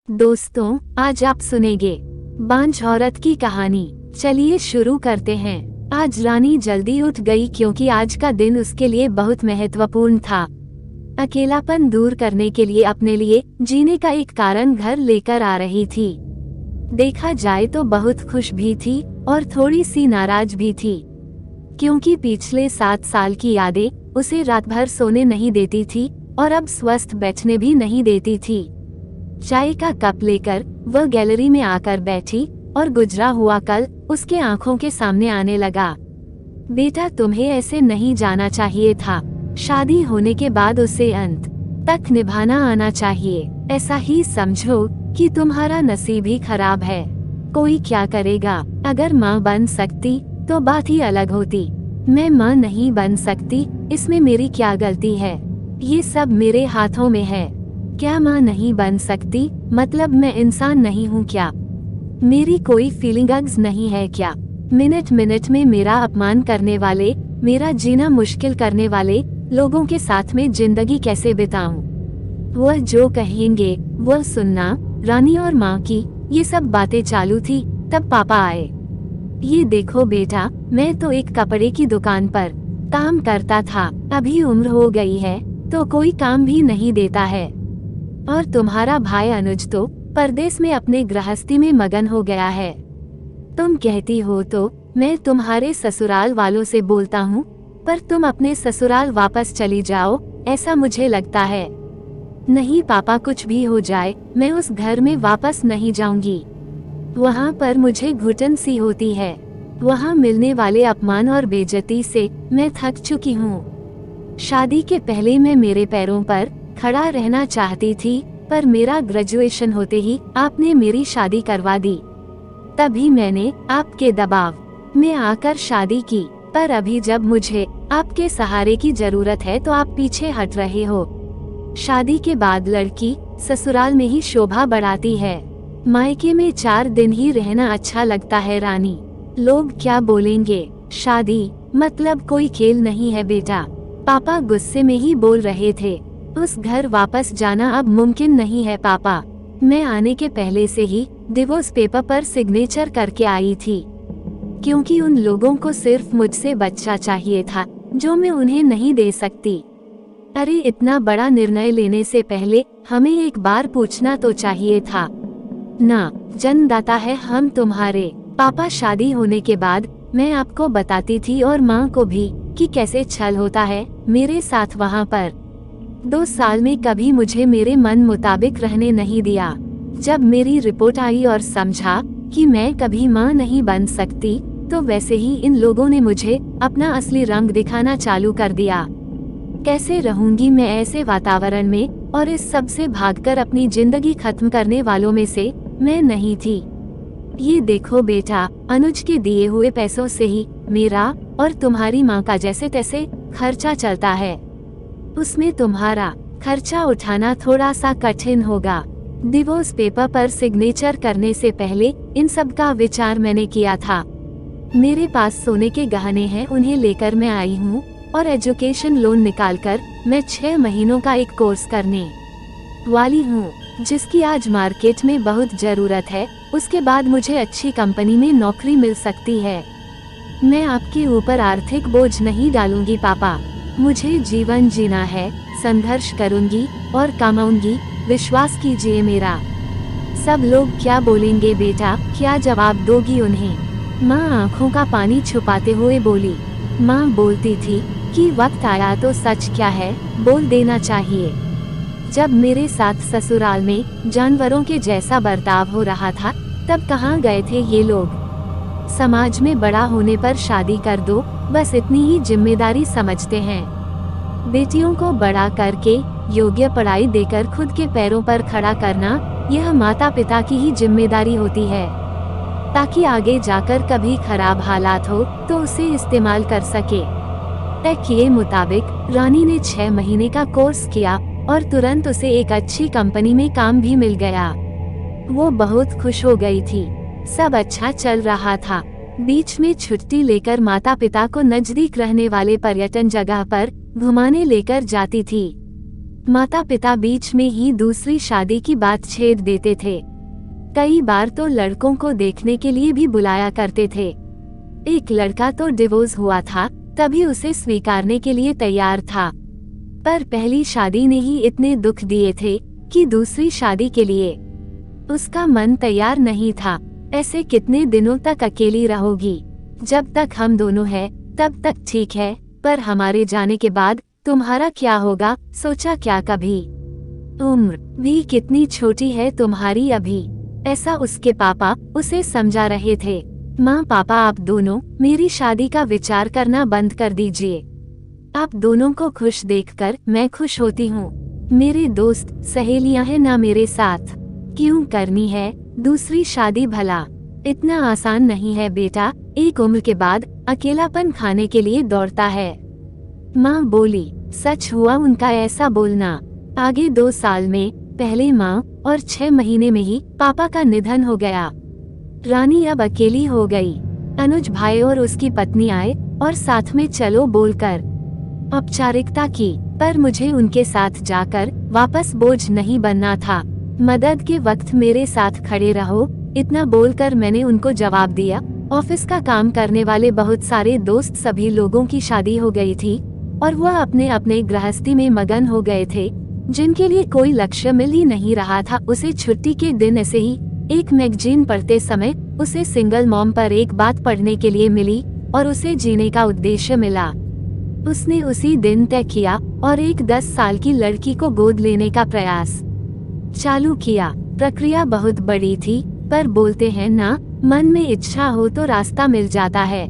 दोस्तों, आज आप सुनेंगे बांझ औरत की कहानी। चलिए शुरू करते हैं। आज रानी जल्दी उठ गई क्योंकि आज का दिन उसके लिए बहुत महत्वपूर्ण था। अकेलापन दूर करने के लिए अपने लिए जीने का एक कारण घर लेकर आ रही थी। देखा जाए तो बहुत खुश भी थी और थोड़ी सी नाराज भी थी, क्योंकि पिछले 7 साल की यादें उसे रात भर सोने नहीं देती थी और अब स्वस्थ बैठने भी नहीं देती थी। चाय का कप लेकर वह गैलरी में आकर बैठी और गुजरा हुआ कल उसके आंखों के सामने आने लगा। बेटा, तुम्हें ऐसे नहीं जाना चाहिए था। शादी होने के बाद उसे अंत तक निभाना आना चाहिए। ऐसा ही समझो कि तुम्हारा नसीब ही खराब है। कोई क्या करेगा। अगर माँ बन सकती तो बात ही अलग होती। मैं माँ नहीं बन सकती, इसमें मेरी क्या गलती है? ये सब मेरे हाथों में है। क्या माँ नहीं बन सकती मतलब मैं इंसान नहीं हूँ क्या? मेरी कोई फीलिंग्स नहीं है क्या? मिनट मिनट में मेरा अपमान करने वाले, मेरा जीना मुश्किल करने वाले लोगों के साथ में जिंदगी कैसे बिताऊं? वह जो कहेंगे वह सुनना। रानी और माँ की ये सब बातें चालू थी तब पापा आए। ये देखो बेटा, मैं तो एक कपड़े की दुकान पर काम करता था। अभी उम्र हो गई है तो कोई काम भी नहीं देता है। और तुम्हारा भाई अनुज तो परदेश में अपने गृहस्थी में मगन हो गया है। तुम कहती हो तो मैं तुम्हारे ससुराल वालों से बोलता हूँ, पर तुम अपने ससुराल वापस चली जाओ ऐसा मुझे लगता है। नहीं पापा, कुछ भी हो जाए मैं उस घर में वापस नहीं जाऊंगी। वहाँ पर मुझे घुटन सी होती है। वहाँ मिलने वाले अपमान और बेइज्जती से मैं थक चुकी हूँ। शादी के पहले मैं मेरे पैरों पर खड़ा रहना चाहती थी, पर मेरा ग्रेजुएशन होते ही आपने मेरी शादी करवा दी। तभी मैंने आपके दबाव में आकर शादी की, पर अभी जब मुझे आपके सहारे की जरूरत है तो आप पीछे हट रहे हो। शादी के बाद लड़की ससुराल में ही शोभा बढ़ाती है। मायके में 4 दिन ही रहना अच्छा लगता है रानी। लोग क्या बोलेंगे? शादी मतलब कोई खेल नहीं है बेटा। पापा गुस्से में ही बोल रहे थे। उस घर वापस जाना अब मुमकिन नहीं है पापा। मैं आने के पहले से ही डिवोर्स पेपर पर सिग्नेचर करके आई थी, क्योंकि उन लोगों को सिर्फ मुझसे बच्चा चाहिए था जो मैं उन्हें नहीं दे सकती। अरे, इतना बड़ा निर्णय लेने से पहले हमें एक बार पूछना तो चाहिए था ना। जन्मदाता है हम तुम्हारे। पापा, शादी होने के बाद मैं आपको बताती थी और माँ को भी कि कैसे छल होता है मेरे साथ। वहाँ पर 2 साल में कभी मुझे मेरे मन मुताबिक रहने नहीं दिया। जब मेरी रिपोर्ट आई और समझा कि मैं कभी माँ नहीं बन सकती, तो वैसे ही इन लोगों ने मुझे अपना असली रंग दिखाना चालू कर दिया। कैसे रहूंगी मैं ऐसे वातावरण में? और इस सब से भागकर अपनी जिंदगी खत्म करने वालों में से मैं नहीं थी। ये देखो बेटा, अनुज के दिए हुए पैसों से ही मेरा और तुम्हारी माँ का जैसे तैसे खर्चा चलता है। उसमें तुम्हारा खर्चा उठाना थोड़ा सा कठिन होगा। डिवोर्स पेपर पर सिग्नेचर करने से पहले इन सब का विचार मैंने किया था। मेरे पास सोने के गहने हैं, उन्हें लेकर मैं आई हूँ और एजुकेशन लोन निकालकर मैं 6 महीनों का एक कोर्स करने वाली हूँ, जिसकी आज मार्केट में बहुत जरूरत है। उसके बाद मुझे अच्छी कंपनी में नौकरी मिल सकती है। मैं आपके ऊपर आर्थिक बोझ नहीं डालूंगी पापा। मुझे जीवन जीना है, संघर्ष करूंगी और कमाऊंगी, विश्वास कीजिए मेरा। सब लोग क्या बोलेंगे बेटा? क्या जवाब दोगी उन्हें? माँ आंखों का पानी छुपाते हुए बोली। माँ बोलती थी कि वक्त आया तो सच क्या है बोल देना चाहिए। जब मेरे साथ ससुराल में जानवरों के जैसा बर्ताव हो रहा था, तब कहाँ गए थे ये लोग? समाज में बड़ा होने पर शादी कर दो, बस इतनी ही जिम्मेदारी समझते हैं। बेटियों को बड़ा करके योग्य पढ़ाई देकर खुद के पैरों पर खड़ा करना, यह माता पिता की ही जिम्मेदारी होती है, ताकि आगे जाकर कभी खराब हालात हो तो उसे इस्तेमाल कर सके। तय किए मुताबिक रानी ने 6 महीने का कोर्स किया और तुरंत उसे एक अच्छी कंपनी में काम भी मिल गया। वो बहुत खुश हो गई थी। सब अच्छा चल रहा था। बीच में छुट्टी लेकर माता पिता को नजदीक रहने वाले पर्यटन जगह पर घुमाने लेकर जाती थी। माता पिता बीच में ही दूसरी शादी की बात छेड़ देते थे। कई बार तो लड़कों को देखने के लिए भी बुलाया करते थे। एक लड़का तो डिवोर्स हुआ था, तभी उसे स्वीकारने के लिए तैयार था। पर पहली शादी ने ही इतने दुख दिए थे कि दूसरी शादी के लिए उसका मन तैयार नहीं था। ऐसे कितने दिनों तक अकेली रहोगी? जब तक हम दोनों हैं तब तक ठीक है, पर हमारे जाने के बाद तुम्हारा क्या होगा, सोचा क्या कभी? उम्र भी कितनी छोटी है तुम्हारी अभी, ऐसा उसके पापा उसे समझा रहे थे। माँ पापा आप दोनों मेरी शादी का विचार करना बंद कर दीजिए। आप दोनों को खुश देखकर मैं खुश होती हूँ। मेरे दोस्त सहेलियां हैं ना मेरे साथ, क्यों करनी है दूसरी शादी? भला इतना आसान नहीं है बेटा, एक उम्र के बाद अकेलापन खाने के लिए दौड़ता है। माँ बोली। सच हुआ उनका ऐसा बोलना। आगे 2 साल में पहले माँ और 6 महीने में ही पापा का निधन हो गया। रानी अब अकेली हो गई। अनुज भाई और उसकी पत्नी आए और साथ में चलो बोलकर औपचारिकता की, पर मुझे उनके साथ जाकर वापस बोझ नहीं बनना था। मदद के वक्त मेरे साथ खड़े रहो, इतना बोलकर मैंने उनको जवाब दिया। ऑफिस का काम करने वाले बहुत सारे दोस्त सभी लोगों की शादी हो गई थी और वह अपने अपने गृहस्थी में मगन हो गए थे, जिनके लिए कोई लक्ष्य मिल ही नहीं रहा था। उसे छुट्टी के दिन ऐसे ही एक मैगजीन पढ़ते समय उसे सिंगल मॉम पर एक बात पढ़ने के लिए मिली और उसे जीने का उद्देश्य मिला। उसने उसी दिन तय किया और एक 10 साल की लड़की को गोद लेने का प्रयास चालू किया। प्रक्रिया बहुत बड़ी थी, पर बोलते हैं ना, मन में इच्छा हो तो रास्ता मिल जाता है।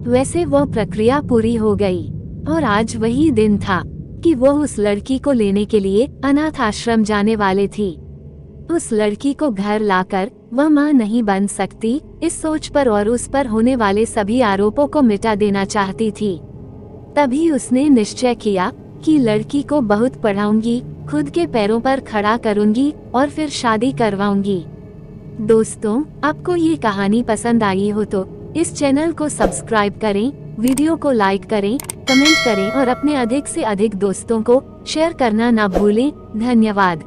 वैसे वो प्रक्रिया पूरी हो गई और आज वही दिन था कि वो उस लड़की को लेने के लिए अनाथ आश्रम जाने वाले थी। उस लड़की को घर लाकर वह माँ नहीं बन सकती, इस सोच पर और उस पर होने वाले सभी आरोपों को मिटा देना चाहती थी। तभी उसने निश्चय किया कि लड़की को बहुत पढ़ाऊंगी, खुद के पैरों पर खड़ा करूंगी और फिर शादी करवाऊंगी। दोस्तों, आपको ये कहानी पसंद आई हो तो इस चैनल को सब्सक्राइब करें, वीडियो को लाइक करें, कमेंट करें और अपने अधिक से अधिक दोस्तों को शेयर करना ना भूलें। धन्यवाद।